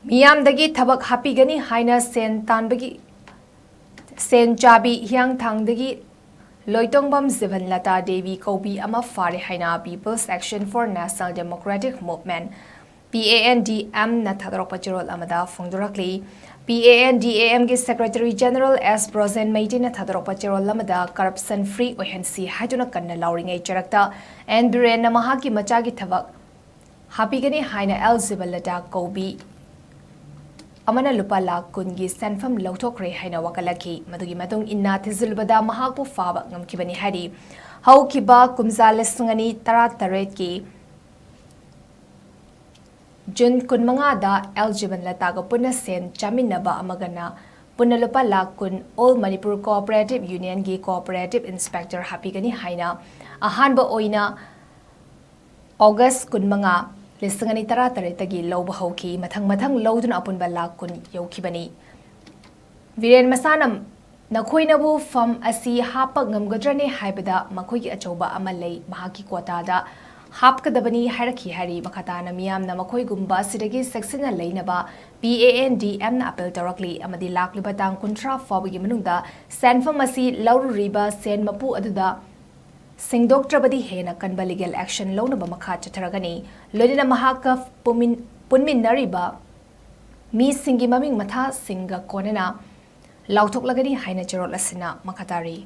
Meeyamdagi Thabak Happigani Haina Sen Sen Chabi Hiyangthangdagi Loitongbam Jibanlata Devi Koubi Phare Haina People's Action for National Democratic Movement PANDM na THADORAKPA CHEROL AMADA PHONGDORAKLI PANDM ki Secretary General S President Meiti na THADORAKPA CHEROL AMADA corruption free oihansi haiduna kanna lauringai charakta and biren na mahaki machagi Thabak Happigani Haina Jibanlata Koubi Amana lupa lakh kungi senfam lauthokre haina wakalaki madugi matung inna thizulbada mahakpu faba ngamkibani hari haukiba kumzale sungani tarat ki Jun kunmanga da Jibanlata ga punna sen chaminaba amagana punna lupa lakh kun All Manipur Cooperative Union gi Cooperative Inspector Happigani Haina ahanba oina August kunmanga Lisangani taratagi lauba hauki mathang laudun apunba lakun yaukibani. Viren masanam nakoinabu fam asi hapa ngamgadrane haibada makoigi achauba amalay mahaki kwatada hapkadabani haraki hari makatana miyam na makoi gumba sidagi seksina lainaba PANDM na apel tarakli amadi laklibatang kontra fawigi manungda sen fam asi laururiba sen mapu aduda Singdoktrabadi Haina kanba legal action launa ba makha chataragani loidina mahaka punmin nariba mi singi maming matha singa konena lautok lagani Haina CHEROL asina makatari